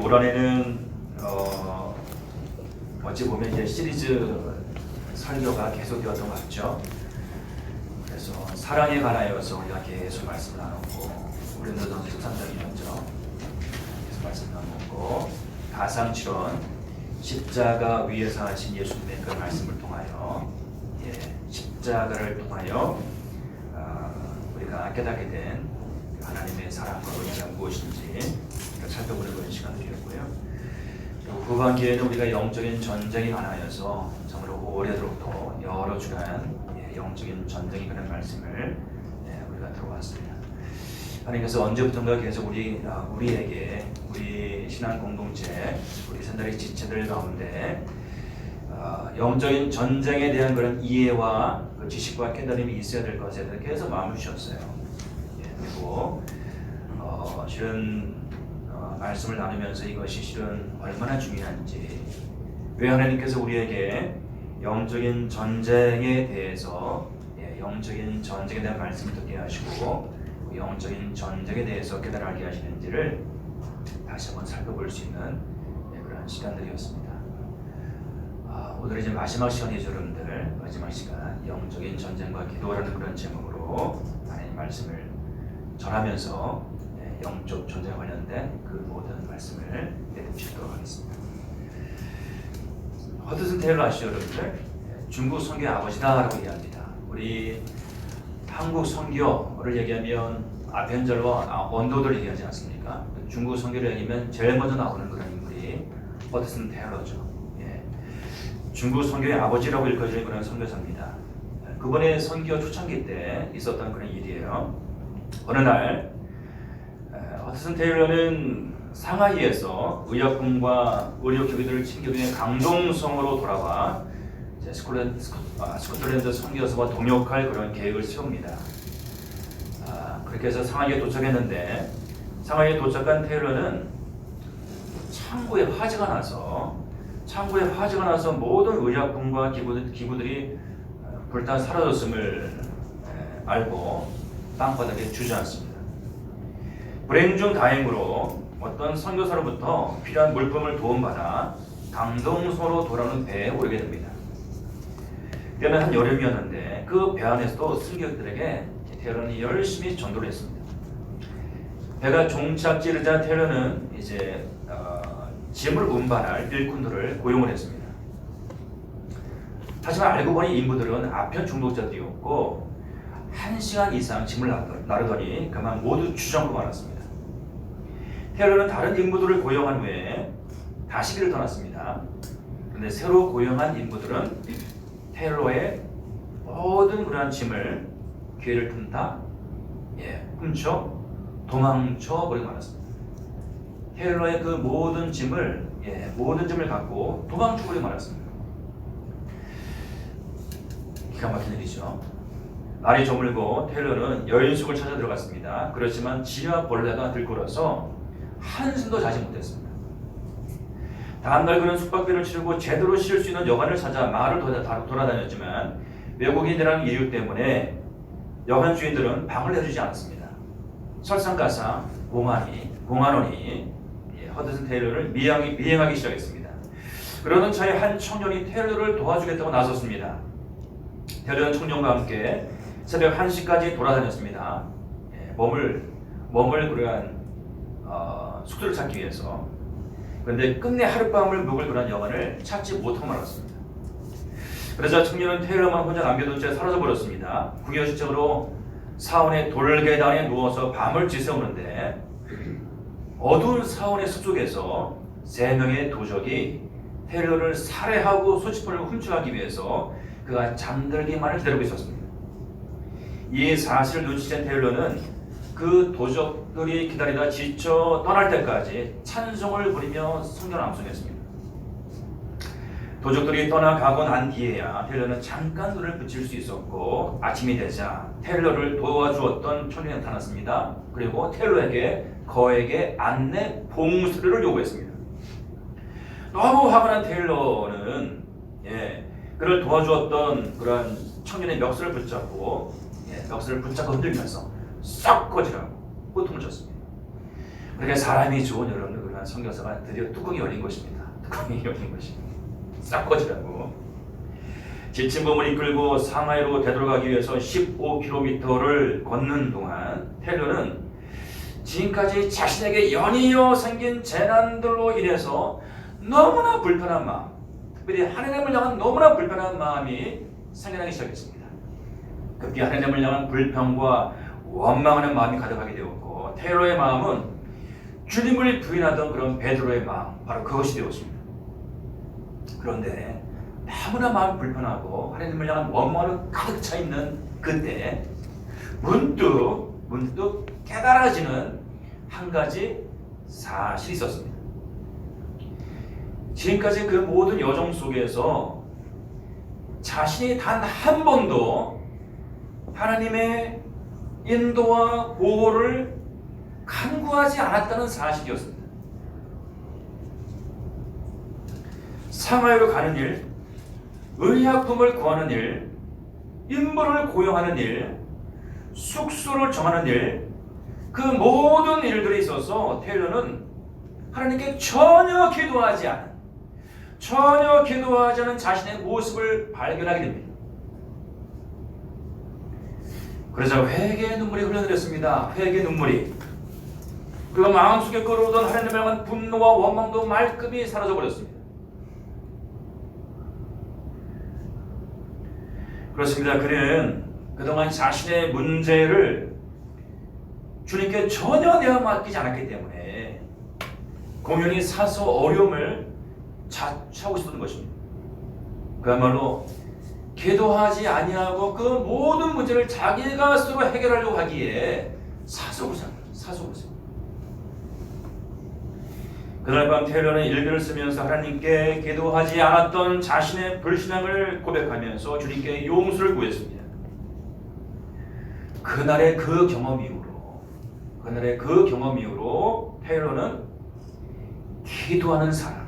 올 한해는 어찌 보면 이제 시리즈 설교가 계속되었던 것 같죠. 그래서 사랑에 관하여서 우리가 계속 말씀을 나눴고, 고린도전서 13장이었죠. 계속 말씀 나눴고, 가상치론 십자가 위에서 하신 예수님의 그 말씀을 통하여, 십자가를 통하여 우리가 깨닫게 된 하나님의 사랑과 의미가 무엇인지 살펴보는 그런 시간들이었고요. 후반기에는 우리가 영적인 전쟁에 관하여서 정말 오래도록 또 여러 주간 영적인 전쟁이 그런 말씀을 우리가 들어왔습니다. 하나님께서 언제부턴가 계속 우리에게 우리 신앙 공동체, 우리 선달의 지체들 가운데 영적인 전쟁에 대한 그런 이해와 그 지식과 깨달음이 있어야 될 것에 대해서 계속 마음을 주셨어요. 그리고 실은 말씀을 나누면서 이것이 실은 얼마나 중요한지, 왜 하나님께서 우리에게 영적인 전쟁에 대해서 영적인 전쟁에 대한 말씀을 듣게 하시고 영적인 전쟁에 대해서 깨달게 하시는지를 다시 한번 살펴볼 수 있는 그런 시간들이었습니다. 오늘 이제 마지막 시간이죠, 여러분들. 마지막 시간, 영적인 전쟁과 기도라는 그런 제목으로 하나님 말씀을 전하면서 영적 전쟁에 관련된 그 모든 말씀을 내놓도록 하겠습니다. 허드슨 테일러 아시죠, 여러분들? 중국 선교의 아버지다라고 얘기합니다. 우리 한국 선교를 얘기하면 아벤젤과 원도들 얘기하지 않습니까? 중국 선교를 얘기하면 제일 먼저 나오는 그런 인물이 허드슨 테일러죠. 중국 선교의 아버지라고 일컬어지는 그런 선교사입니다. 그분의 선교 초창기 때 있었던 그런 일이에요. 어느 날 허드슨 테일러는 상하이에서 의약품과 의료기구들을 챙겨주는 강동성으로 돌아와 스코틀랜드 선교사와 동역할 그런 계획을 세웁니다. 그렇게 해서 상하이에 도착했는데, 상하이에 도착한 테일러는 창고에 화재가 나서 모든 의약품과 기구들이 불타 사라졌음을 알고 땅바닥에 주저앉습니다. 불행 중 다행으로 어떤 선교사로부터 필요한 물품을 도움받아 강동소로 돌아오는 배에 오르게 됩니다. 때는 한 여름이었는데 그 배 안에서도 승객들에게 테일러는 열심히 전도를 했습니다. 배가 종착지르자 테일러는 이제 짐을 운반할 일꾼들을 고용을 했습니다. 하지만 알고 보니 인부들은 아편 중독자들이었고 1시간 이상 짐을 나르더니 그만 모두 주저앉고 말았습니다. 테일러는 다른 인부들을 고용한 후에 다시 길을 떠났습니다. 그런데 새로 고용한 인부들은 테일러의 모든 그러한 짐을 기회를 틈타 훔쳐 도망쳐 버리고 말았습니다. 테일러의 그 모든 짐을 갖고 도망쳐 버리고 말았습니다. 기가 막힌 일이죠. 날이 저물고 테일러는 여인숙을 찾아 들어갔습니다. 그렇지만 쥐와 벌레가 들끓어서 한숨도 자지 못했습니다. 다음날 그는 숙박비를 치르고 제대로 쉴 수 있는 여관을 찾아 마을을 돌아다녔지만 외국인이라는 이유 때문에 여관 주인들은 방을 내주지 않았습니다. 설상가상 공안원이 허드슨 테일러를 미행하기 시작했습니다. 그러던 차에 한 청년이 테일러를 도와주겠다고 나섰습니다. 테일러는 청년과 함께 새벽 1시까지 돌아다녔습니다. 머물 그러한 숙소를 찾기 위해서. 그런데 끝내 하룻밤을 묵을 그런 여관을 찾지 못하고 말았습니다. 그러자 청년은 테일러만 혼자 남겨둔 채 사라져버렸습니다. 구경식적으로 사원의 돌계단에 누워서 밤을 지새우는데 어두운 사원의 숲속에서 3명의 도적이 테일러를 살해하고 소지품을 훔쳐가기 위해서 그가 잠들기만을 기다리고 있었습니다. 이 사실을 눈치챈 테일러는 그 도적들이 기다리다 지쳐 떠날 때까지 찬송을 부리며 성경을 암송했습니다. 도적들이 떠나가고 난 뒤에야 테일러는 잠깐 눈을 붙일 수 있었고, 아침이 되자 테일러를 도와주었던 청년이 나타났습니다. 그리고 테일러에게 거액의 안내 봉수료를 요구했습니다. 너무 화가 난 테일러는 그를 도와주었던 그런 청년의 멱살을 붙잡고 흔들면서 썩 꺼지라고 호통을 쳤습니다. 그렇게 사람이 좋은 여러분들 그런 선교사가 드디어 뚜껑이 열린 것입니다. 뚜껑이 열린 것입니다. 싹 꺼지라고. 지친 몸을 이끌고 상하이로 되돌아가기 위해서 15km를 걷는 동안 테일러는 지금까지 자신에게 연이어 생긴 재난들로 인해서 너무나 불편한 마음, 특별히 하나님을 향한 너무나 불편한 마음이 생겨나기 시작했습니다. 급기 하나님을 향한 불평과 원망하는 마음이 가득하게 되었고, 테일러의 마음은 주님을 부인하던 그런 베드로의 마음, 바로 그것이 되었습니다. 그런데 너무나 마음이 불편하고 하나님을 향한 원망으로 가득 차 있는 그때 문득 깨달아지는 한 가지 사실이 있었습니다. 지금까지 그 모든 여정 속에서 자신이 단 한 번도 하나님의 인도와 보호를 간구하지 않았다는 사실이었습니다. 상하이로 가는 일, 의약품을 구하는 일, 인부를 고용하는 일, 숙소를 정하는 일, 그 모든 일들에 있어서 테일러는 하나님께 전혀 기도하지 않은 자신의 모습을 발견하게 됩니다. 그래서 회개의 눈물이 흘러내렸습니다. 회개의 눈물이. 그리고 마음속에 끓어오던 하나님을 향한 분노와 원망도 말끔히 사라져버렸습니다. 그렇습니다. 그는 그동안 자신의 문제를 주님께 전혀 내어 맡기지 않았기 때문에 공연히 사서 어려움을 자초하고 있었던 것입니다. 그야말로 기도하지 아니하고 그 모든 문제를 자기가 스스로 해결하려고 하기에 사소고생입니다. 그날 밤 테일러는 일기를 쓰면서 하나님께 기도하지 않았던 자신의 불신앙을 고백하면서 주님께 용서를 구했습니다. 그날의 그 경험 이후로 테일러는 기도하는 사람,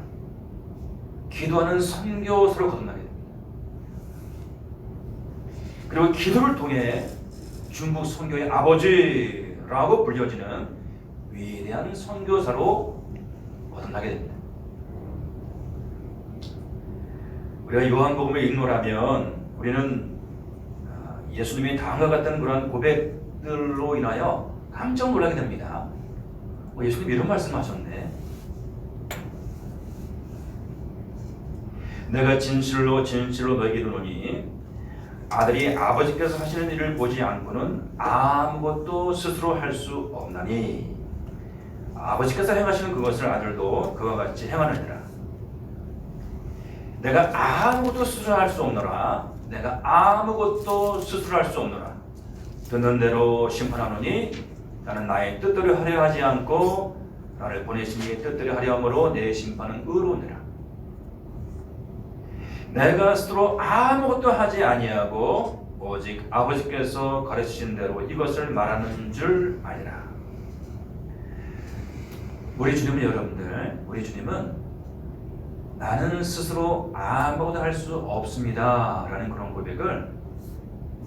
기도하는 선교사로 거듭나게 됩니다. 그리고 기도를 통해 중국 선교의 아버지라고 불려지는 위대한 선교사로 거듭나게 됩니다. 우리가 요한복음을 읽노라면 우리는 예수님이 다음과 같은 그런 고백들로 인하여 깜짝 놀라게 됩니다. 예수님이 이런 말씀하셨네. 내가 진실로 너에게 이르노니 아들이 아버지께서 하시는 일을 보지 않고는 아무것도 스스로 할 수 없나니 아버지께서 행하시는 그것을 아들도 그와 같이 행하느니라. 내가 아무것도 스스로 할 수 없노라. 듣는 대로 심판하노니 나는 나의 뜻대로 하려 하지 않고 나를 보내신 이의 뜻대로 하려 함으로 내 심판은 의로우니라. 내가 스스로 아무것도 하지 아니하고 오직 아버지께서 가르치신 대로 이것을 말하는 줄 아니라. 우리 주님은 나는 스스로 아무것도 할 수 없습니다 라는 그런 고백을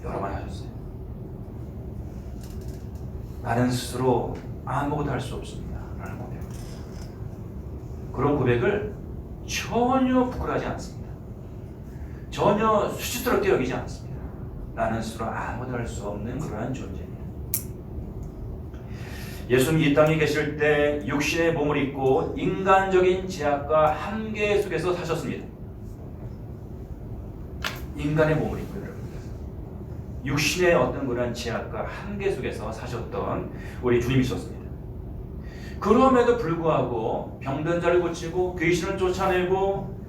여러 번 하셨어요. 나는 스스로 아무것도 할 수 없습니다 라는 고백. 그런 고백을 전혀 부끄러워하지 않습니다. 전혀 수치스럽게 여기지 않습니다. 나는 스스로 아무것도 할 수 없는 그러한 존재입니다. 예수님이 이 땅에 계실 때 육신의 몸을 입고 인간적인 제약과 한계 속에서 사셨습니다. 인간의 몸을 입고 여러분들, 육신의 어떤 그런 제약과 한계 속에서 사셨던 우리 주님이셨습니다. 그럼에도 불구하고 병든 자를 고치고 귀신을 쫓아내고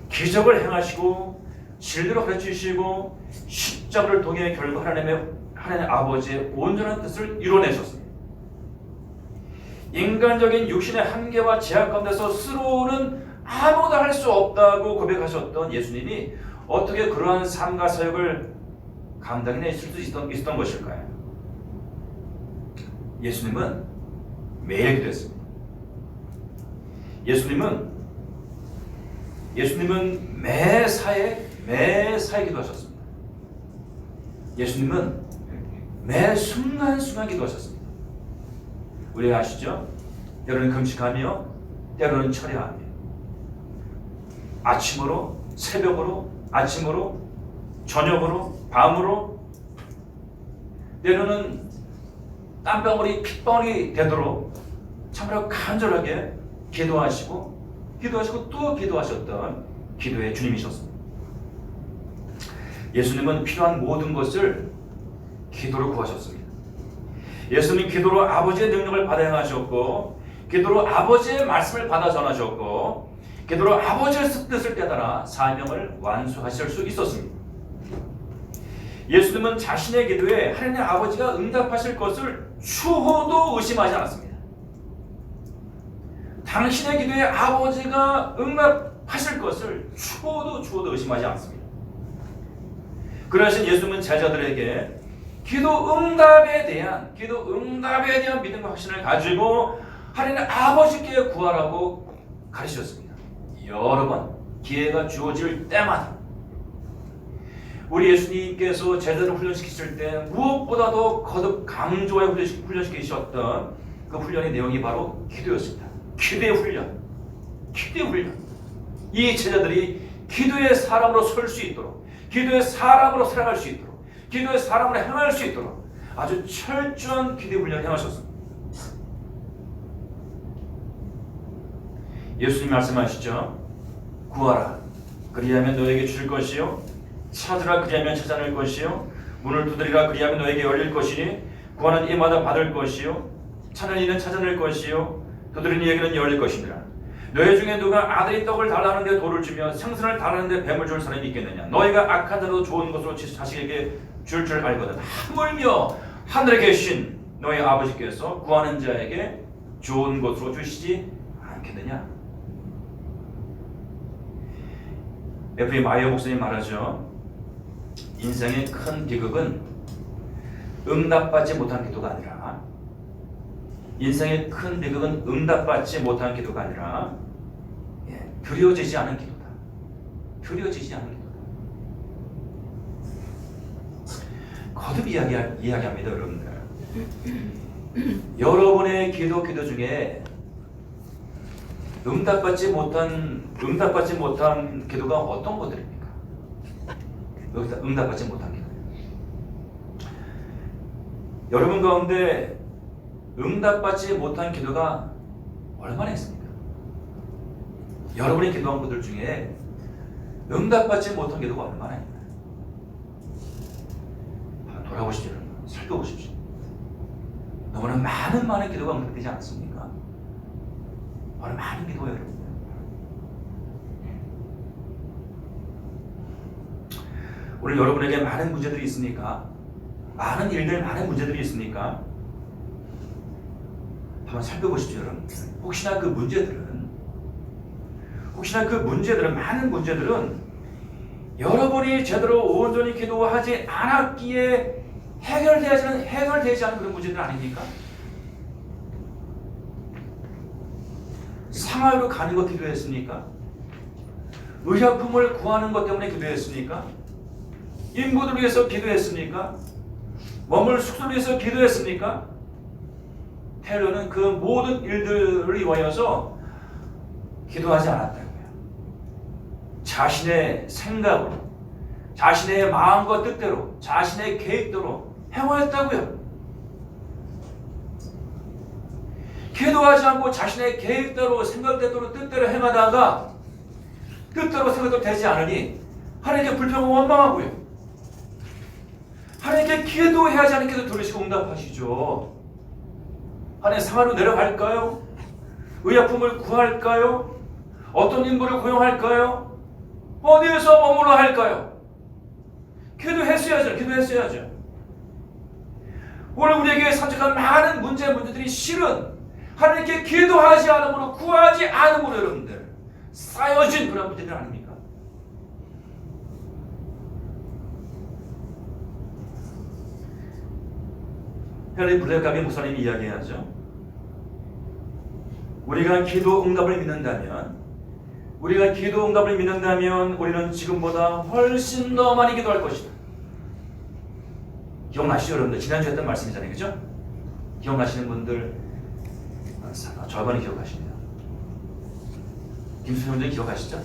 기적을 행하시고 진리로 가르치시고 십자가를 통해 결국 하나님 아버지의 온전한 뜻을 이뤄내셨습니다. 인간적인 육신의 한계와 제약 가운데서 스스로는 아무것도 할 수 없다고 고백하셨던 예수님이 어떻게 그러한 삶과 사역을 감당해낼 수 있었던 것일까요? 예수님은 매일 기도했습니다. 예수님은 매사에 기도하셨습니다. 예수님은 매 순간순간 기도하셨습니다. 우리가 아시죠? 여러분 금식하며 때로는 철야하며 아침으로, 새벽으로, 아침으로, 저녁으로, 밤으로, 때로는 땀방울이 핏방울이 되도록 참으로 간절하게 기도하시고 또 기도하셨던 기도의 주님이셨습니다. 예수님은 필요한 모든 것을 기도로 구하셨습니다. 예수님은 기도로 아버지의 능력을 받아 행하셨고, 기도로 아버지의 말씀을 받아 전하셨고, 기도로 아버지의 뜻을 깨달아 사명을 완수하실 수 있었습니다. 예수님은 자신의 기도에 하나님 아버지가 응답하실 것을 추호도 의심하지 않았습니다. 당신의 기도에 아버지가 응답하실 것을 추호도 의심하지 않습니다. 그러신 예수님은 제자들에게 기도 응답에 대한 믿음과 확신을 가지고 하나님 아버지께 구하라고 가르치셨습니다. 여러 번 기회가 주어질 때마다 우리 예수님께서 제자들을 훈련시키실 때 무엇보다도 거듭 강조해 훈련시키셨던 그 훈련의 내용이 바로 기도였습니다. 기도의 훈련. 이 제자들이 기도의 사람으로 설 수 있도록, 기도의 사람으로 살아갈 수 있도록, 기도의 사람으로 행할 수 있도록 아주 철저한 기도의 훈련을 행하셨습니다. 예수님 말씀하시죠. 구하라, 그리하면 너에게 줄 것이요, 찾으라, 그리하면 찾아낼 것이요, 문을 두드리라, 그리하면 너에게 열릴 것이니 구하는 이마다 받을 것이요, 찾는 이는 찾아낼 것이요, 두드리는 이에게는 열릴 것이니라. 너희 중에 누가 아들이 떡을 달라는데 돌을 주며 생선을 달라는데 뱀을 줄 사람이 있겠느냐? 너희가 악한 자도 좋은 것으로 자식에게 줄 알거든. 하물며 하늘에 계신 너희 아버지께서 구하는 자에게 좋은 것으로 주시지 않겠느냐? 에프림 아이어 목사님 말하죠. 인생의 큰 비극은 응답받지 못한 기도가 아니라, 인생의 큰 비극은 응답받지 못한 기도가 아니라 드려지지 않은 기도다. 드려지지 않은 기도다. 거듭 이야기합니다, 여러분들. 여러분의 기도 중에 응답받지 못한 기도가 어떤 것들입니까? 응답받지 못한 기도. 여러분 가운데 응답받지 못한 기도가 얼마나 있습니까? 여러분이 기도한 것들 중에 응답받지 못한 기도가 얼마나 있나요? 돌아보십시오. 살펴보십시오. 너무나 많은 기도가 응답되지 않았습니까? 바로 많은 기도가 여러분. 오늘 여러분에게 많은 문제들이 있습니까? 많은 일들, 많은 문제들이 있습니까? 한번 살펴보십시오, 여러분. 혹시나 그 문제들은, 많은 문제들은 여러분이 제대로 온전히 기도하지 않았기에 해결되지 않은 그런 문제들 아닙니까? 상하이로 가는 것 기도했습니까? 의약품을 구하는 것 때문에 기도했습니까? 인부들을 위해서 기도했습니까? 머물 숙소를 위해서 기도했습니까? 테러는 그 모든 일들을 위하여서 기도하지 않았다고요. 자신의 생각으로, 자신의 마음과 뜻대로, 자신의 계획대로 행하였다고요. 기도하지 않고 자신의 계획대로, 생각대로, 뜻대로 행하다가 뜻대로 생각대로 되지 않으니 하나님께 불평하고 원망하고요. 하나님께 기도해야지 않은 기도 들으시고 응답하시죠. 하나님 상하로 내려갈까요? 의약품을 구할까요? 어떤 인물을 고용할까요? 어디에서 머물러 할까요? 기도했어야죠. 오늘 우리에게 산적한 많은 문제들이 실은 하나님께 기도하지 않음으로, 구하지 않음으로 여러분들 쌓여진 그런 문제들 아닙니까? 헨리 블랙가비 목사님이 이야기하죠. 우리가 기도 응답을 믿는다면 우리는 지금보다 훨씬 더 많이 기도할 것이다. 기억나시죠, 여러분들? 지난주에 했던 말씀이잖아요, 그죠? 기억나시는 분들 절반은 기억하십니다. 김수영 기억하시죠?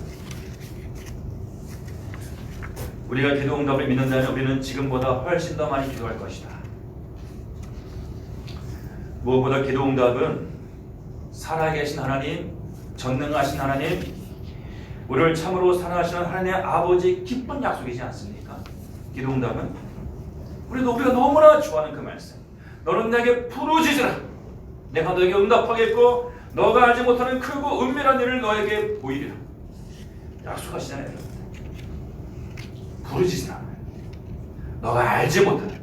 우리가 기도 응답을 믿는다면 우리는 지금보다 훨씬 더 많이 기도할 것이다. 무엇보다 기도 응답은 살아계신 하나님, 전능하신 하나님, 우리를 참으로 사랑하시는 하나님의 아버지 기쁜 약속이지 않습니까? 기도 응답은 우리가 너무나 좋아하는 그 말씀. 너는 내게 부르짖으라. 내가 너에게 응답하겠고 너가 알지 못하는 크고 은밀한 일을 너에게 보이리라. 약속하시잖아요. 부르짖으라. 너가 알지 못하는,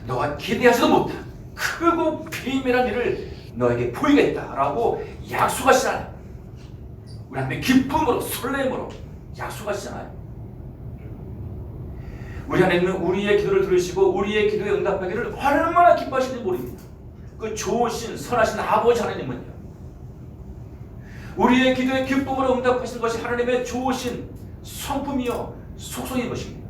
너가 기대하지도 못한 크고 비밀한 일을 너에게 보이겠다라고 약속하시잖아요. 우리 한번 기쁨으로 설렘으로 약속하시잖아요. 우리 하나님은 우리의 기도를 들으시고 우리의 기도에 응답하기를 얼마나 기뻐하시는지 모릅니다. 그 좋으신 선하신 아버지 하나님은요, 우리의 기도에 기쁨으로 응답하시는 것이 하나님의 좋으신 성품이요 속성인 것입니다.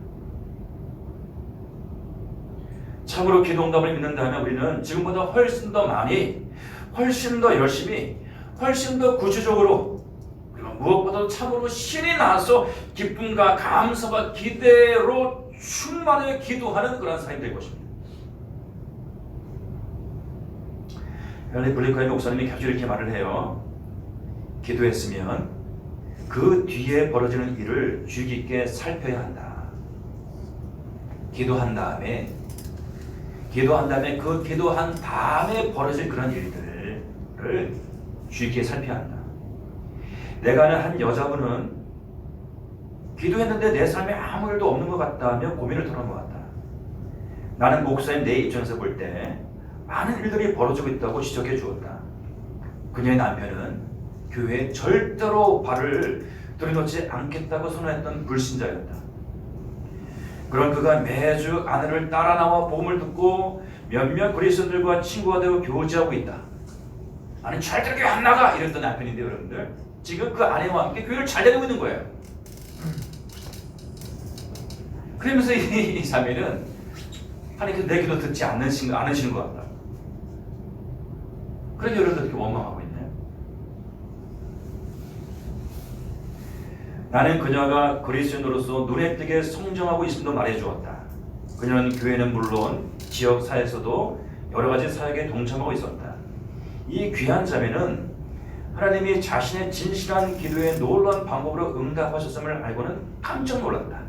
참으로 기도 응답을 믿는다면 우리는 지금보다 훨씬 더 많이, 훨씬 더 열심히, 훨씬 더 구체적으로, 그리고 무엇보다도 참으로 신이 나서 기쁨과 감사와 기대로 충만하게 기도하는 그런 사람이 될 것입니다. 헨리 블리커의 목사님이 자주 이렇게 말을 해요. 기도했으면 그 뒤에 벌어지는 일을 주의 깊게 살펴야 한다. 기도한 다음에 그 기도한 다음에 벌어질 그런 일들을 주의 깊게 살펴야 한다. 내가 아는 한 여자분은 기도했는데 내 삶에 아무 일도 없는 것 같다며 고민을 털어놓았다. 나는 목사인 내 입장에서 볼 때 많은 일들이 벌어지고 있다고 지적해 주었다. 그녀의 남편은 교회에 절대로 발을 들여놓지 않겠다고 선언했던 불신자였다. 그런 그가 매주 아내를 따라 나와 복음을 듣고 몇몇 그리스도인들과 친구가 되어 교제하고 있다. 나는 절대로 교회 안 나가! 이랬던 남편인데 여러분들, 지금 그 아내와 함께 교회를 잘 다니고 있는 거예요. 그러면서 이 자매는 하나님께서 내 기도 듣지 않으시는 것 같다. 그래서 여러분들 이렇게 원망하고 있네요. 나는 그녀가 그리스도인으로서 눈에 띄게 성장하고 있음도 말해주었다. 그녀는 교회는 물론 지역 사회에서도 여러 가지 사역에 동참하고 있었다. 이 귀한 자매는 하나님이 자신의 진실한 기도에 놀라운 방법으로 응답하셨음을 알고는 깜짝 놀랐다.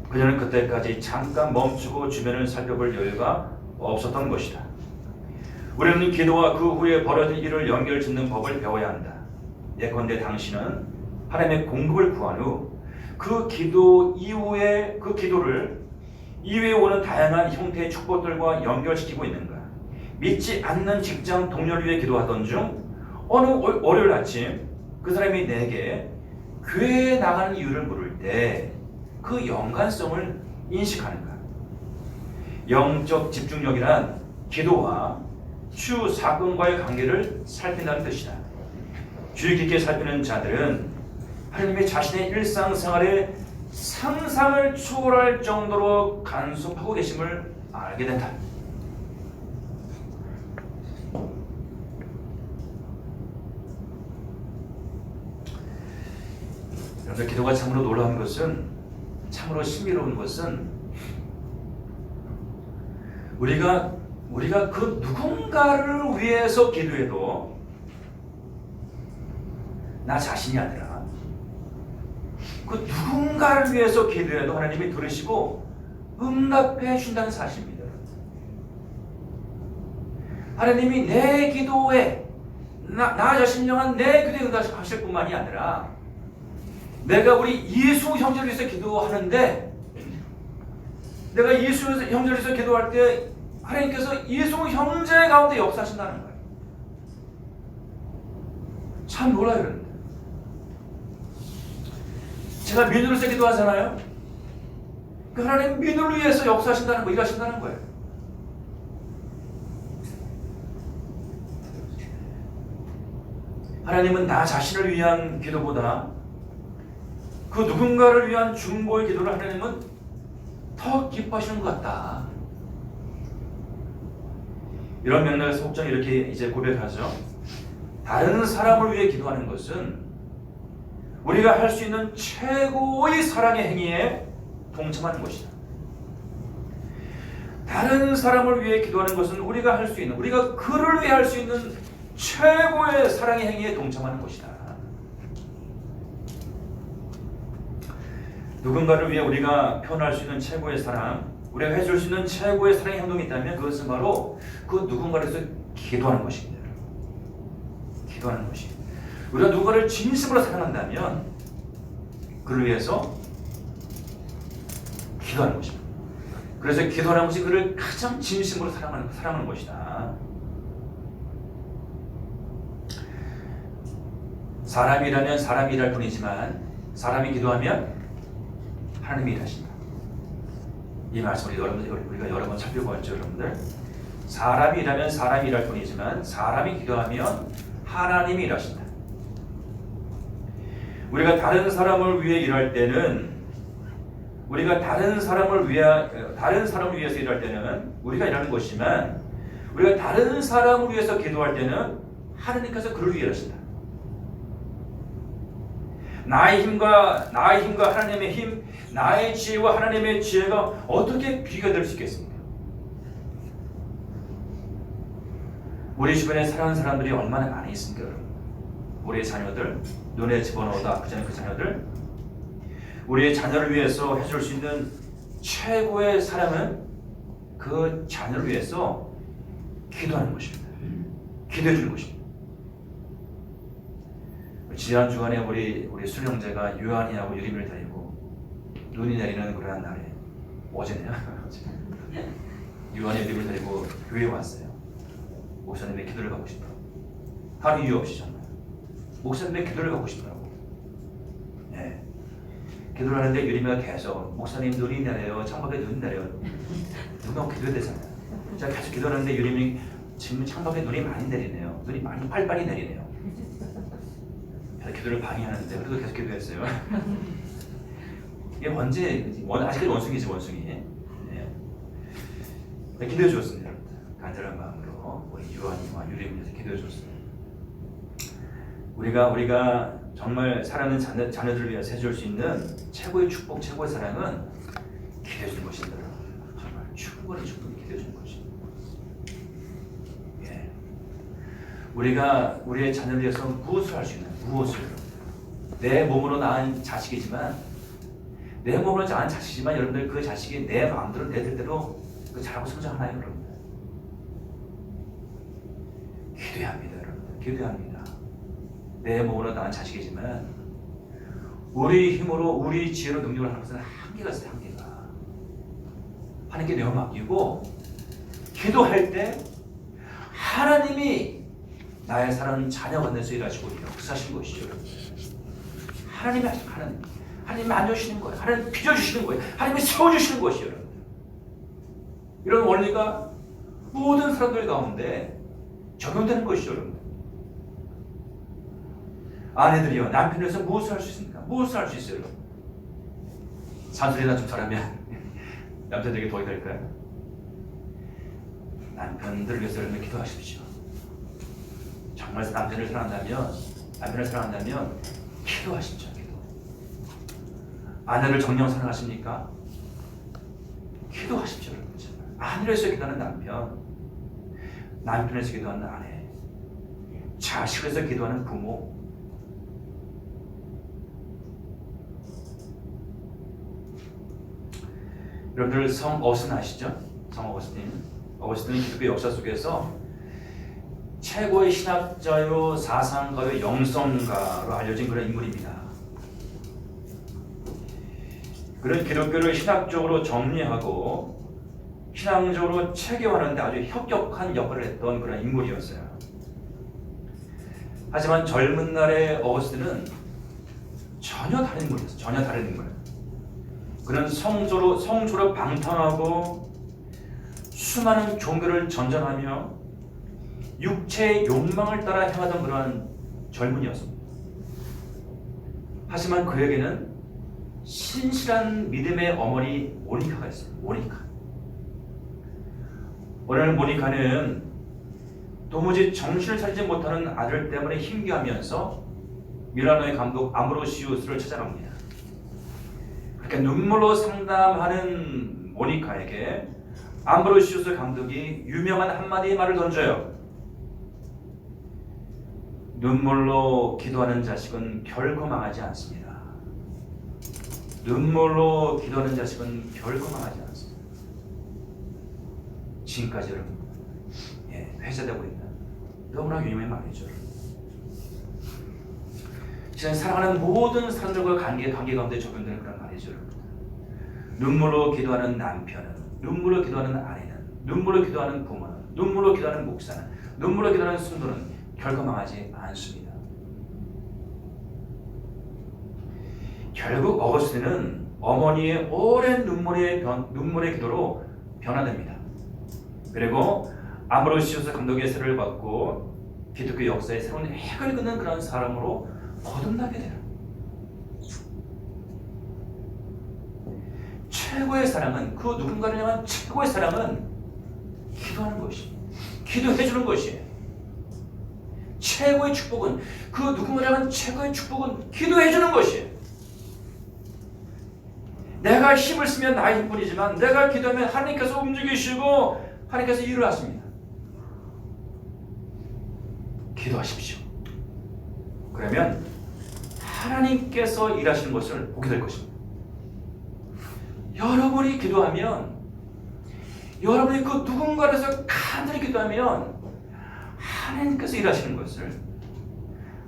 그녀는 그때까지 잠깐 멈추고 주변을 살펴볼 여유가 없었던 것이다. 우리는 기도와 그 후에 벌어진 일을 연결짓는 법을 배워야 한다. 예컨대 당신은 하나님의 공급을 구한 후 그 기도 이후에 그 기도를 이후에 오는 다양한 형태의 축복들과 연결시키고 있는가? 믿지 않는 직장 동료를 위해 기도하던 중 어느 월요일 아침 그 사람이 내게 교회에 나가는 이유를 물을 때 그 연관성을 인식하는가? 영적 집중력이란 기도와 추 사건과의 관계를 살핀다는 뜻이다. 주의 깊게 살피는 자들은 하나님이 자신의 일상생활에 상상을 초월할 정도로 간섭하고 계심을 알게 된다. 여러분, 기도가 참으로 놀라운 것은, 참으로 신비로운 것은 우리가 그 누군가를 위해서 기도해도 나 자신이 아니라 그 누군가를 위해서 기도해도 하나님이 들으시고 응답해 주신다는 사실입니다. 하나님이 내 기도에 나 자신을 향한 내 기도에 응답하실 뿐만이 아니라 내가 우리 예수 형제를 위해서 기도하는데, 내가 예수 형제를 위해서 기도할 때 하나님께서 예수 형제 가운데 역사하신다는 거예요. 참 놀라요, 여러분들. 제가 민우를 위해서 기도하잖아요. 그 하나님 민우를 위해서 역사하신다는 거, 일하신다는 거예요. 하나님은 나 자신을 위한 기도보다 그 누군가를 위한 중보의 기도를 하나님은 더 기뻐하시는 것 같다. 이런 맥락에서 혹자는 이렇게 이제 고백하죠. 다른 사람을 위해 기도하는 것은 우리가 할 수 있는 최고의 사랑의 행위에 동참하는 것이다. 다른 사람을 위해 기도하는 것은 우리가 할 수 있는, 우리가 그를 위해 할 수 있는 최고의 사랑의 행위에 동참하는 것이다. 누군가를 위해 우리가 표현할 수 있는 최고의 사랑, 우리가 해줄 수 있는 최고의 사랑의 행동이 있다면 그것은 바로 그 누군가를 위해서 기도하는 것입니다. 기도하는 것이. 우리가 누군가를 진심으로 사랑한다면 그를 위해서 기도하는 것입니다. 그래서 기도하는 것이 그를 가장 진심으로 사랑하는 것이다. 사람이라면 사람이 일할 뿐이지만 사람이 기도하면 하나님이 일하신다. 이 말씀을 우리가 여러 번 살펴보았죠, 여러분들. 사람이 일하면 사람이 일할 뿐이지만 사람이 기도하면 하나님이 일하신다. 우리가 다른 사람을 위해 일할 때는, 우리가 다른 사람을 위해서 일할 때는 우리가 일하는 것이지만, 우리가 다른 사람을 위해서 기도할 때는 하나님께서 그를 위해 일하신다. 나의 힘과 하나님의 힘, 나의 지혜와 하나님의 지혜가 어떻게 비교될 수 있겠습니까? 우리 주변에 사랑하는 사람들이 얼마나 많이 있습니까, 여러분? 우리의 자녀들, 눈에 집어넣어도 아프지 않은 그 자녀들, 우리의 자녀를 위해서 해줄 수 있는 최고의 사랑은 그 자녀를 위해서 기도하는 것입니다. 기도해 주는 것입니다. 지난 주간에 우리 수령제가 유한이하고 유림이를 데리고 눈이 내리는 그러한 날에, 어제네요. 유한이 유림을 데리고 교회에 왔어요. 목사님의 기도를 받고 싶다고. 다른 이유 없이 정말 목사님의 기도를 받고 싶더라고. 네. 기도를 하는데 유림이가 계속 목사님 눈이 내려요, 창밖에 눈이 내려요. 누가 기도해야 되잖아요. 제가 계속 기도하는데 유림이 지금 창밖에 눈이 많이 내리네요. 눈이 많이 빨빨이 내리네요. 그래서 기도를 방해하는데 그래도 계속 기도했어요. 이게 아직까지 원숭이지, 원숭이. 네. 기도해 주었습니다. 간절한 마음으로 우리 유한이와 유림을 위해서 기도해 주었습니다. 우리가 정말 사랑하는 자녀들을 위해서 해줄 수 있는 최고의 축복, 최고의 사랑은 기도해 주는 것입니다. 정말 충분히 기도해 주는 것입니다. 예. 우리가 우리의 자녀를 위해서 무엇을 할 수 있는, 무엇을, 내 몸으로 낳은 자식이지만 여러분들 그 자식이 내 마음대로 내 뜻대로 잘하고 성장하나요, 여러분들? 기도해야 합니다, 여러분들. 기도해야 합니다. 내 몸으로 낳은 자식이지만 우리 힘으로, 우리 지혜로 능력을 하는 것은 한계가 있어요, 한계가. 하나님께 내어 맡기고 기도할 때 하나님이 나의 사랑하는 자녀 가운데서 일하시고 역사하시는 것이죠, 여러분들. 하나님이 만져주시는 거예요. 하나님이 빚어주시는 거예요. 하나님이 세워주시는 것이에요, 여러분들. 이런 원리가 모든 사람들 가운데 적용되는 것이죠, 여러분들. 아내들이요, 남편을 위해서 무엇을 할 수 있습니까? 무엇을 할 수 있어요, 여러분? 산소리나 좀 잘하면 남편들에게 도움이 될까요? 남편들을 위해서 여러분 기도하십시오. 정말 남편을 사랑한다면 기도하십시오. 기도. 아내를 정녕 사랑하십니까? 기도하십시오, 여러분. 아내를 위해서 기도하는 남편을 위해서 기도하는 아내, 자식을 위해서 기도하는 부모, 여러분들 성 어거스틴 아시죠? 성 어거스틴은 기독교 역사 속에서 최고의 신학자요, 사상가요, 영성가로 알려진 그런 인물입니다. 그런 기독교를 신학적으로 정리하고 신앙적으로 체계화하는데 아주 혁혁한 역할을 했던 그런 인물이었어요. 하지만 젊은 날의 어거스틴은 전혀 다른 인물이었어요. 전혀 다른 인물. 그는 성조로 방탕하고 수많은 종교를 전전하며 육체의 욕망을 따라 향하던 그러한 젊은이였습니다. 하지만 그에게는 신실한 믿음의 어머니 모니카가 있어요. 모니카. 오늘 모니카는 도무지 정신을 차리지 못하는 아들 때문에 힘겨하면서 밀라노의 감독 아므로시우스를 찾아갑니다. 그렇게 눈물로 상담하는 모니카에게 아므로시우스 감독이 유명한 한마디의 말을 던져요. 눈물로 기도하는 자식은 결코 망하지 않습니다. 눈물로 기도하는 자식은 결코 망하지 않습니다. 지금까지 여러분 회자되고 있는 너무나 유명한 말이죠. 진짜 사랑하는 모든 사람들과 관계 가운데 적용되는 그런 말이죠. 눈물로 기도하는 남편은, 눈물로 기도하는 아내는, 눈물로 기도하는 부모는, 눈물로 기도하는 목사는, 눈물로 기도하는 성도는 결코 망하지 않습니다. 결국 어거스틴은 어머니의 오랜 눈물의 기도로 변화됩니다. 그리고 아므로시우스 감독의 세례를 받고 기독교 역사의 새로운 핵을 긋는 그런 사람으로 거듭나게 돼요. 최고의 사랑은, 그 누군가를 향한 최고의 사랑은 기도하는 것이, 기도해 주는 것이에요. 최고의 축복은, 그 누군가를 향한 최고의 축복은 기도해 주는 것이에요. 내가 힘을 쓰면 나의 힘뿐이지만 내가 기도하면 하나님께서 움직이시고 하나님께서 일을 하십니다. 기도하십시오. 그러면 하나님께서 일하시는 것을 보게 될 것입니다. 여러분이 기도하면, 여러분이 그 누군가를 위해서 간절히 기도하면 하나님께서 일하시는 것을,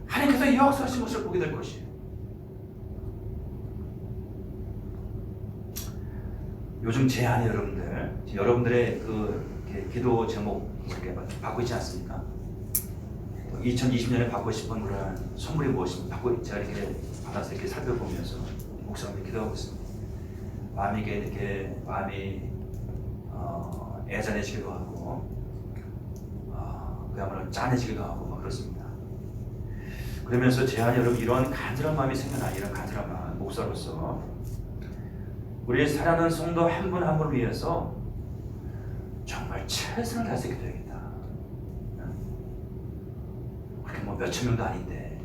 하나님께서 역사하시는 것을 보게 될 것이에요. 요즘 제 안에 여러분들의 그 기도 제목 이렇게 받고 있지 않습니까? 2020년에 받고 싶은 그런 선물이 무엇입니까? 제가 이렇게 받아서 이렇게 살펴보면서 목사님께 기도하고 있습니다. 마음이 애잔해지기도 하고, 그야말로 짠해지기도 하고 막 그렇습니다. 그러면서 제 안에 여러분 이런 간절한 마음이 생겨나, 이런 간절한 마음, 목사로서 우리 사랑하는 성도 한 분 한 분을 위해서 정말 최선을 다해서 기도해야겠다. 그렇게 뭐 몇천 명도 아닌데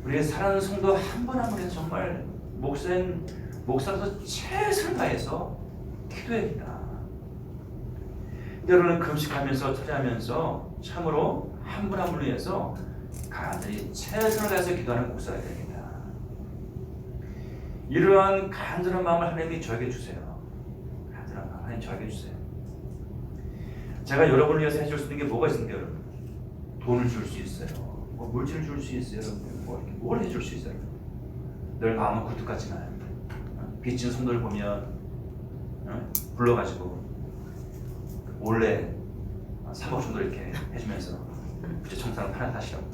우리 사랑하는 성도 한 분 한 분에서 정말 목사로서 최선을 다해서 기도해야겠다. 여러분은 금식하면서 투자하면서 참으로 한 분 한 분을 위해서 간절히 최선을 다해서 기도하는 목사가 되겠다. 이러한 간절한 마음을 하나님이 저에게 주세요. 간절한 마음 하나님 저에게 주세요. 제가 여러분을 위해서 해줄 수 있는 게 뭐가 있습니까, 여러분? 돈을 줄 수 있어요. 뭐 물질을 줄 수 있어요, 여러분. 뭘 해줄 수 있어요? 늘 마음은 굴뚝 같지만 빚진 성도를 보면 불러가지고 몰래 3억 정도 이렇게 해주면서 부채 청산을 편안하시라고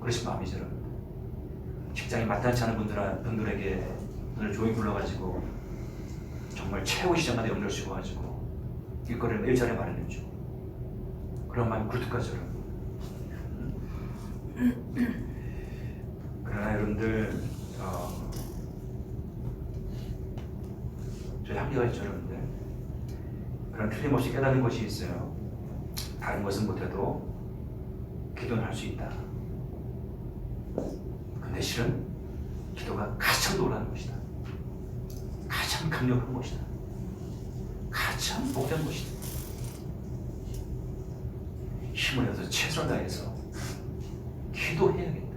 그러신 마음이죠, 여러분. 직장이 마땅치 않은 분들에게 오늘 조용히 불러가지고 정말 최고 시장마다 염려를 씌워가지고 일거리를 일자리에 마련해주고 그런 마음이 굴뚝같죠. 그러나 여러분들 저희 한계가 있죠, 여러분들. 그런 틀림없이 깨닫는 것이 있어요. 다른 것은 못해도 기도는 할 수 있다. 근데 실은 기도가 가장 놀라운 것이다. 가장 강력한 것이다. 가장 복된 것이다. 힘을 내서 최선을 다해서 기도해야겠다.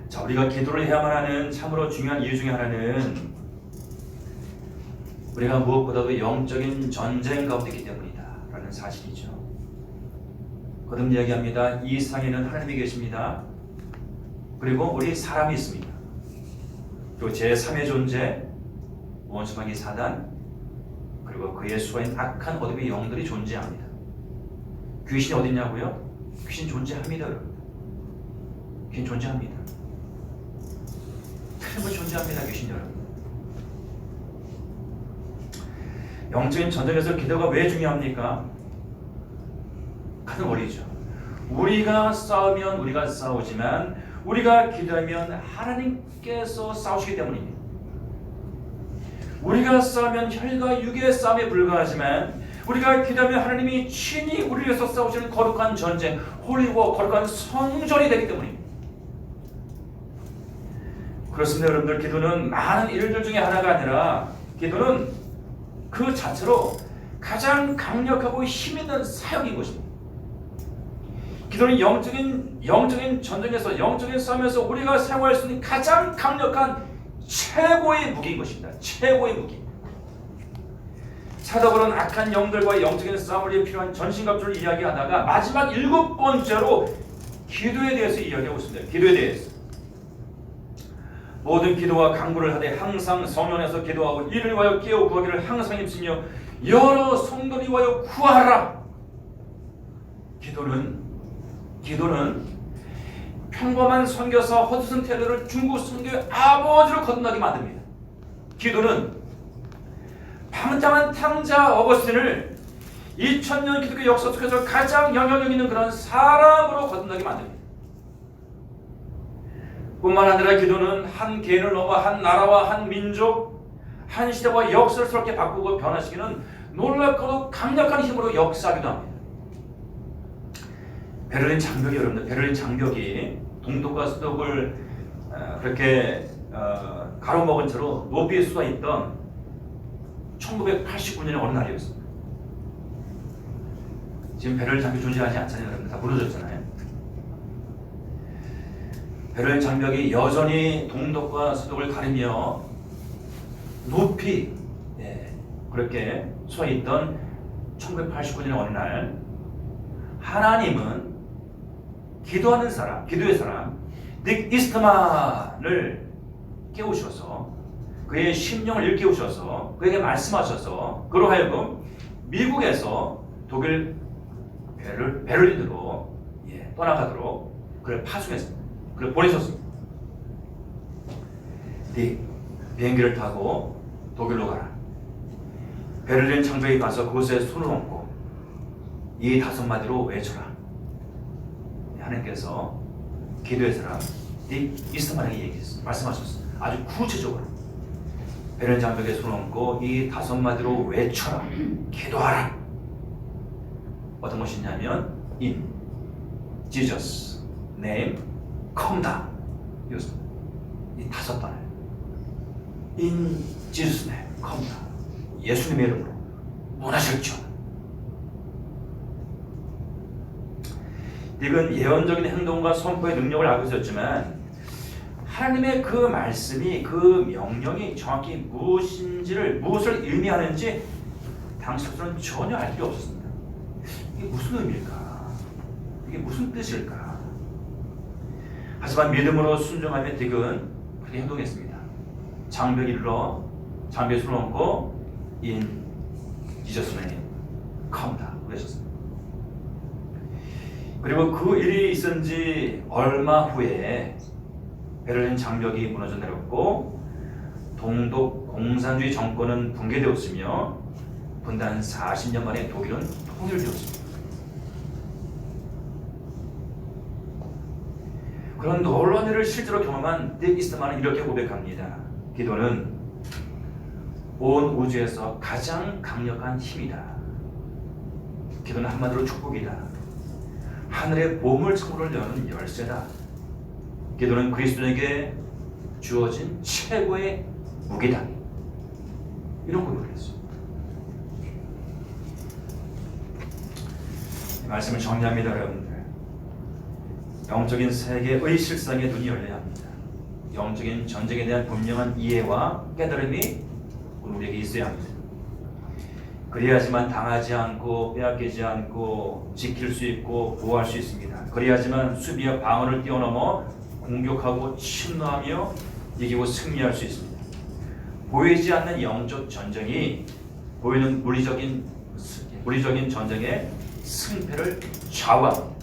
자, 우리가 기도를 해야만 하는 참으로 중요한 이유 중에 하나는 우리가 무엇보다도 영적인 전쟁 가운데 있기 때문이다 라는 사실이죠. 거듭 이야기합니다. 이 세상에는 하나님이 계십니다. 그리고 우리 사람이 있습니다. 그리고 제3의 존재, 원수마귀 사단, 그리고 그의 수하인 악한 어둠의 영들이 존재합니다. 귀신이 어디 있냐고요? 귀신 존재합니다, 여러분. 귀신 존재합니다. 틀림없이 존재합니다, 귀신 여러분. 영적인 전쟁에서 기도가 왜 중요합니까? 같은 원리죠. 우리가 싸우면 우리가 싸우지만 우리가 기도하면 하나님께서 싸우시기 때문입니다. 우리가 싸우면 혈과 육의 싸움에 불과하지만 우리가 기도하면 하나님이 친히 우리를 위해서 싸우시는 거룩한 전쟁, 홀리워, 거룩한 성전이 되기 때문입니다. 그렇습니다. 여러분들, 기도는 많은 일들 중에 하나가 아니라 기도는 그 자체로 가장 강력하고 힘있는 사역인 것입니다. 기도는 영적인 전쟁에서, 영적인 싸움에서 우리가 사용할 수 있는 가장 강력한 최고의 무기인 것입니다. 최고의 무기. 사도바울은 악한 영들과의 영적인 싸움을 위해 필요한 전신갑주를 이야기하다가 마지막 7번째로 기도에 대해서 이야기하고 있습니다. 기도에 대해서. 모든 기도와 간구를 하되 항상 성령에서 기도하고 이를 위하여 깨어 구하기를 항상 힘쓰며 여러 성도를 위하여 구하라. 기도는 평범한 선교사 허드슨 테일러를 중국 선교의 아버지로 거듭나게 만듭니다. 기도는 방탕한 탕자 어거스틴을 2000년 기독교 역사 속에서 가장 영향력 있는 그런 사람으로 거듭나게 만듭니다. 뿐만 아니라 기도는 한 개인을 넘어 한 나라와 한 민족, 한 시대와 역사를 새롭게 바꾸고 변화시키는 놀랍고도 강력한 힘으로 역사하기도 합니다. 베를린 장벽이, 여러분들, 베를린 장벽이 동독과 서독을 그렇게 가로막은 채로 높이 솟아 있던 1989년의 어느 날이었습니다. 지금 베를린 장벽이 존재하지 않잖아요. 여러분, 다 무너졌잖아요. 베를린 장벽이 여전히 동독과 서독을 가리며 높이 그렇게 서 있던 1989년의 어느 날, 하나님은 기도하는 사람, 기도의 사람 닉 이스트만을 깨우셔서 그의 심령을 일깨우셔서 그에게 말씀하셔서 그로 하여금 미국에서 독일 베를린으로 떠나가도록 그를 파송했습니다. 그를 보내셨습니다. 네, 비행기를 타고 독일로 가라. 베를린 장벽에 가서 그곳에 손을 얹고 이 5마디로 외쳐라. 하나님께서 기도의 사람 닉 이스트만에게 얘기했습니다. 말씀하셨습니다. 아주 구체적으로 베를린 장벽에 손을 얹고 이 5마디로 외쳐라. 기도하라. 어떤 것이냐면 In Jesus name come down. 이것입니다. 이 5번을 In Jesus name come down. 예수님의 이름으로 무너질지어다. 닉은 예언적인 행동과 선포의 능력을 알고 있었지만 하나님의 그 말씀이, 그 명령이 정확히 무엇을 의미하는지 당시로서는 전혀 알 필요 없었습니다. 이게 무슨 의미일까? 이게 무슨 뜻일까? 하지만 믿음으로 순종하며 딕은 그렇게 행동했습니다. 장벽에 이르러 장벽에 손을 얹고 In Jesus name come down 그러셨습니다. 그리고 그 일이 있은 지 얼마 후에 베를린 장벽이 무너져 내렸고 동독 공산주의 정권은 붕괴되었으며 분단 40년 만에 독일은 통일되었습니다. 그런 놀라운 일을 실제로 경험한 닉 이스트만은 이렇게 고백합니다. 기도는 온 우주에서 가장 강력한 힘이다. 기도는 한마디로 축복이다. 하늘의 보물창고를 여는 열쇠다. 기도는 그리스도에게 주어진 최고의 무기다. 이런 고백을 했어요. 이 말씀을 정리합니다, 여러분들. 영적인 세계의 실상에 눈이 열려야 합니다. 영적인 전쟁에 대한 분명한 이해와 깨달음이 우리에게 있어야 합니다. 그래야지만 당하지 않고 빼앗기지 않고 지킬 수 있고 보호할 수 있습니다. 그래야지만 수비와 방어를 뛰어넘어 공격하고 침노하며 이기고 승리할 수 있습니다. 보이지 않는 영적 전쟁이 보이는 물리적인 전쟁의 승패를 좌우합니다.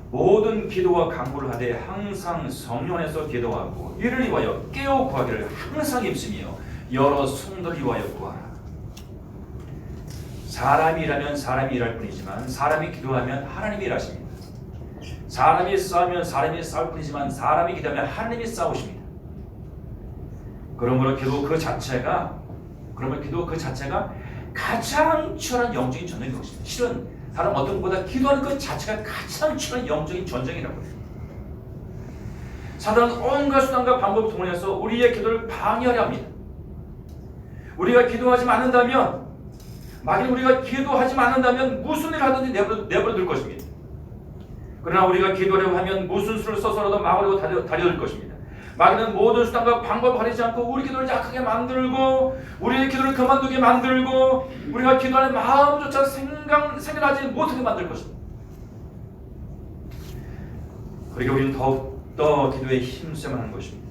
모든 기도와 간구를 하되 항상 성령 안에서 기도하고 이를 위하여 깨어 구하기를 항상 힘쓰며 여러 성도를 위하여 구하라. 사람이 일하면 사람이 일할 뿐이지만 사람이 기도하면 하나님이 일하십니다. 사람이 싸우면 사람이 싸울 뿐이지만 사람이 기도하면 하나님이 싸우십니다. 그러므로 기도 그 자체가 가장 치열한 영적인 전쟁인 것입니다. 실은 다른 어떤 것보다 기도하는 것 자체가 가장 치열한 영적인 전쟁이라고 해요. 사단은 온갖 수단과 방법을 동원해서 우리의 기도를 방해하려 합니다. 우리가 기도하지 않는다면, 만약 우리가 기도하지 않는다면 무슨 일을 하든지 내버려 둘 것입니다. 그러나 우리가 기도하려고 하면 무슨 수를 써서라도 막으려고 달려들 것입니다. 마귀는 모든 수단과 방법을 가리지 않고 우리 기도를 약하게 만들고 우리의 기도를 그만두게 만들고 우리가 기도하는 마음조차 생각하지 못하게 만들 것입니다. 그러니까 우리는 더욱더 기도에 힘써야만 하는 것입니다.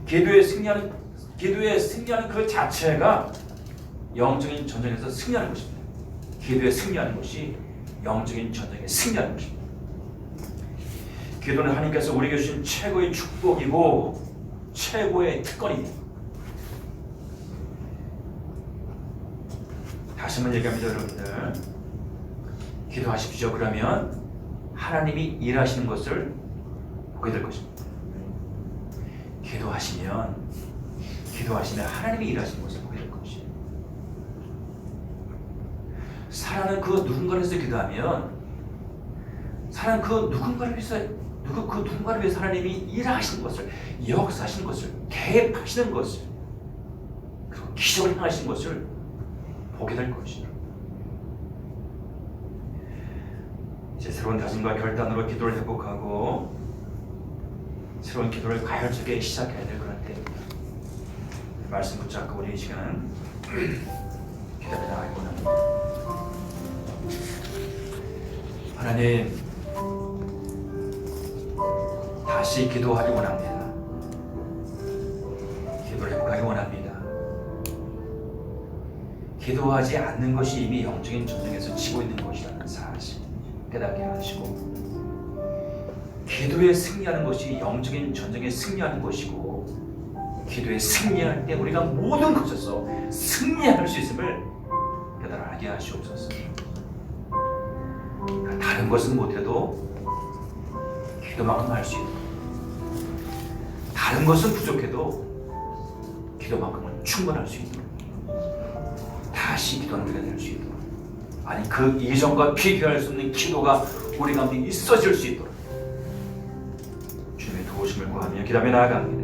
기도에 승리하는 그 자체가 영적인 전쟁에서 승리하는 것입니다. 기도에 승리하는 것이 영적인 전쟁에 승리하는 것입니다. 기도는 하나님께서 우리에게 주신 최고의 축복이고 최고의 특권입니다. 다시 한번 얘기합니다, 여러분들. 기도하십시오. 그러면 하나님이 일하시는 것을 보게 될 것입니다. 기도하시면 하나님이 일하시는 것을 보게 될 것이에요. 사랑은 그 누군가를 위해서 기도하면 사랑은 그 누군가를 위해서 하나님이 일하시는 것을, 역사하시는 것을, 개입하시는 것을, 그리고 기적을 행하시는 것을 보게 될 것이에요. 이제 새로운 다짐과 결단으로 기도를 회복하고 새로운 기도를 가열차게 시작해야 될 그런 때입니다. 말씀 붙잡고 우리 이 시간은 기도를 나가기 원합니다. 하나님, 다시 기도하기 원합니다. 기도를 회복하기 원합니다. 기도하지 않는 것이 이미 영적인 전쟁에서 지고 있는 것이라는 사실 깨닫게 하시고, 기도에 승리하는 것이 영적인 전쟁에 승리하는 것이고, 기도에 승리할 때 우리가 모든 것에서 승리할 수 있음을 깨달게 하시옵소서. 다른 것은 못해도 기도만큼 할 수 있도록, 다른 것은 부족해도 기도만큼은 충분할 수 있도록, 다시 기도하는 우리가 될 수 있도록, 아니 그 이전과 비교할 수 없는 기도가 우리 가운데 있어질 수 있도록 주님의 도우심을 구하며 기도하며 나아갑니다.